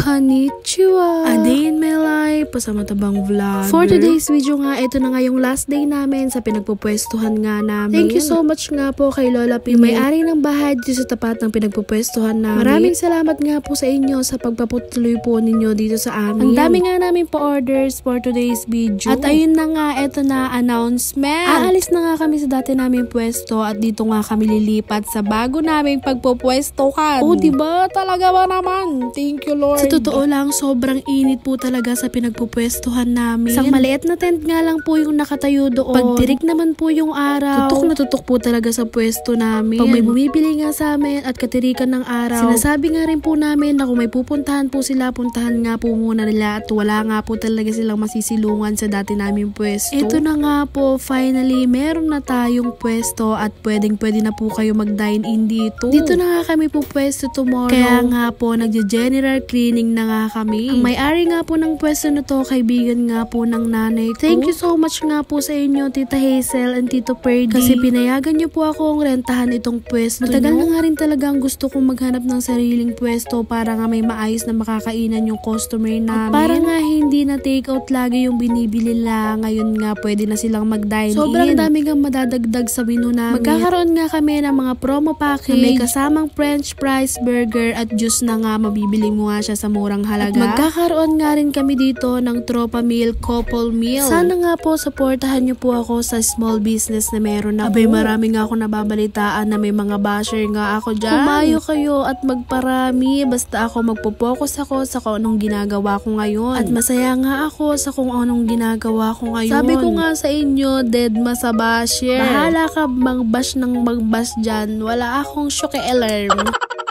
Konnichiwa! A day in my life, pasamatabang vlogger. For today's video nga, ito na nga yung last day namin sa pinagpupwestuhan nga namin. Thank you so much nga po kay Lola Pini, may-ari ng bahay dito sa tapat ng pinagpupwestuhan namin. Maraming salamat nga po sa inyo sa pagpaputuloy po ninyo dito sa amin. Ang dami nga namin po orders for today's video. At ayun na nga, ito na announcement. Aalis na nga kami sa dati namin pwesto at dito nga kami lilipat sa bago naming pagpupwestuhan. Oh, diba? Talaga ba naman? Thank you, Lord. Sa totoo lang, sobrang init po talaga sa pinagpupwestuhan namin. Sa maliit na tent nga lang po yung nakatayo doon. Pagtirik naman po yung araw. Tutok na tutok po talaga sa pwesto namin. Pag may bumibili nga sa amin at katirikan ng araw, sinasabi nga rin po namin na kung may pupuntahan po sila, puntahan nga po muna nila at wala nga po talaga silang masisilungan sa dati namin pwesto. Ito na nga po, finally, meron na tayong pwesto at pwede na po kayo mag-dine in dito. Dito na nga kami po pwesto tomorrow. Kaya nga po, nagje-general cleaning na nga kami. Ang may-ari nga po ng pwesto na to, kaibigan nga po ng nanay ko. Thank you so much nga po sa inyo, Tita Hazel and Tito Perdy. Kasi pinayagan niyo po akong rentahan itong pwesto. Matagal na nga rin talaga ang gusto kong maghanap ng sariling pwesto para nga may maayos na makakainan yung customer namin. At para nga hindi na take out lagi yung binibili lang. Ngayon nga pwede na silang mag-dine in. Sobrang dami nga madadagdag sa menu namin. Magkakaroon nga kami ng mga promo package na may kasamang french fries, burger at juice na nga, mabibili mo nga siya sa murang halaga. At magkakaroon nga rin kami dito ng tropa meal, couple meal. Sana nga po supportahan niyo po ako sa small business na meron ako. Abay, marami nga ako nababalitaan na may mga basher nga ako dyan. Kumayo kayo at magparami. Basta ako magpo-focus ako sa kung anong ginagawa ko ngayon. At masaya nga ako sa kung anong ginagawa ko ngayon. Sabi ko nga sa inyo, deadma sa basher. Bahala ka mag-bash ng mag-bash dyan. Wala akong shock alarm.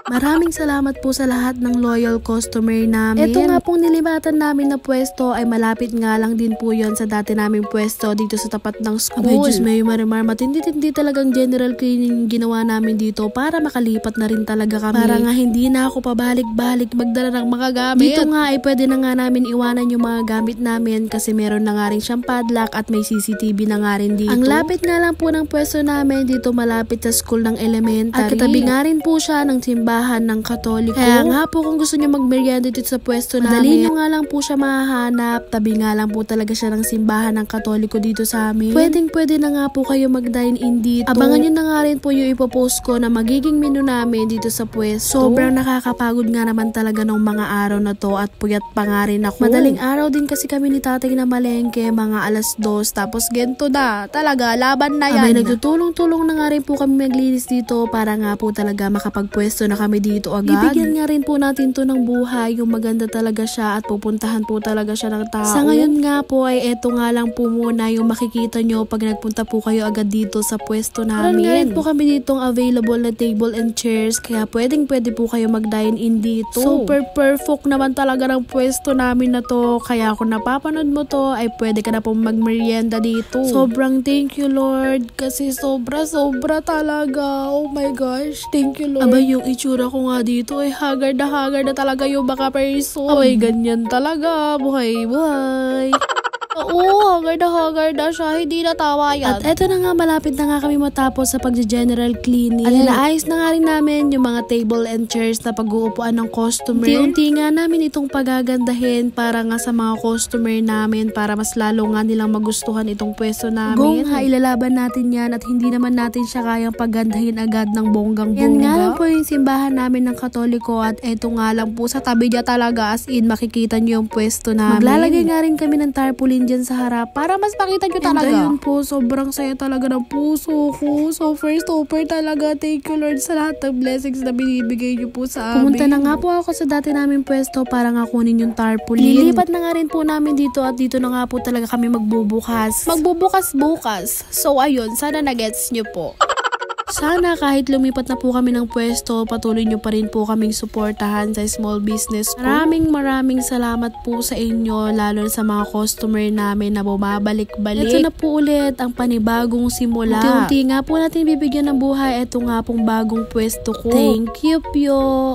Maraming salamat po sa lahat ng loyal customer namin. Ito nga pong nilibatan namin na pwesto ay malapit nga lang din po yon sa dati naming pwesto dito sa tapat ng school. Abay, Diyos may marimar, matindi-tindi talagang general cleaning ginawa namin dito para makalipat na rin talaga kami. Para nga hindi na ako pabalik-balik magdala ng mga gamit. Dito nga ay pwede na nga namin iwanan yung mga gamit namin kasi meron na nga rin siyang padlock at may CCTV na nga rin dito. Ang lapit nga lang po ng pwesto namin dito, malapit sa school ng elementary. At katabi nga rin po siya ng simbahan ng Katoliko. Kaya nga po kung gusto niyo magmerienda dito sa pwesto namin, madali nyo nga lang po siya mahanap. Tabi nga lang po talaga siya ng simbahan ng Katoliko dito sa amin. Pwede na nga po kayo mag-dine in dito. Abangan nyo na nga rin po yung ipopost ko na magiging menu namin dito sa pwesto. Sobrang nakakapagod nga naman talaga ng mga araw na to at puyat pa nga rin ako. Madaling araw din kasi kami ni tatay na malengke, mga 2:00, tapos gento na. Talaga, laban na yan. Abay, nagtutulong-tulong na nga rin po kami maglinis dito para nga po talaga makapagpwesto na kami dito agad. Ibigyan nga rin po natin to ng buhay, yung maganda talaga siya at pupuntahan po talaga siya ng tao. Sa ngayon nga po ay eto nga lang po muna yung makikita nyo pag nagpunta po kayo agad dito sa pwesto namin. Meron nga rin po kami ditong available na table and chairs kaya pwede po kayo mag-dine in dito. Super perfect naman talaga ng pwesto namin na to, kaya kung napapanood mo to ay pwede ka na po magmerienda dito. Sobrang thank you Lord kasi sobra talaga. Oh my gosh, thank you Lord. Abay, yung itsura ko nga dito ay haggard na talaga yung baka person. Abay, ganyan talaga. Buhay. Oo, haggard na siya. Hindi na tawa yan. At eto na nga, malapit na nga kami matapos sa pag-general cleaning. At inaayos na nga rin namin yung mga table and chairs na pag-uupuan ng customer. Unti-unti nga namin itong pagagandahin para nga sa mga customer namin para mas lalo nga nilang magustuhan itong pwesto namin. Kung ilalaban natin yan at hindi naman natin siya kayang paggandahin agad ng bonggang-bongga. Yan nga lang po yung simbahan namin ng Katoliko at eto nga lang po sa tabi niya talaga, as in makikita nyo yung pwesto namin. Maglalagay nga rin kami ng tarpaulin dyan sa harap para mas makita nyo talaga. And ayun po, sobrang saya talaga ng puso ko. So first talaga, thank you Lord sa lahat ng blessings na binibigay nyo po sa amin. Pumunta na nga po ako sa dati namin pwesto para nga kunin yung tarpaulin. Lilipat na nga rin po namin dito at dito na nga po talaga kami magbubukas bukas. So ayun, sana na-gets nyo po. Sana kahit lumipat na po kami ng pwesto, patuloy nyo pa rin po kaming suportahan sa small business ko. Maraming salamat po sa inyo, lalo sa mga customer namin na bumabalik-balik. Ito na po ulit ang panibagong simula. Unti-unti nga po natin bibigyan ng buhay ito nga pong bagong pwesto ko. Thank you po.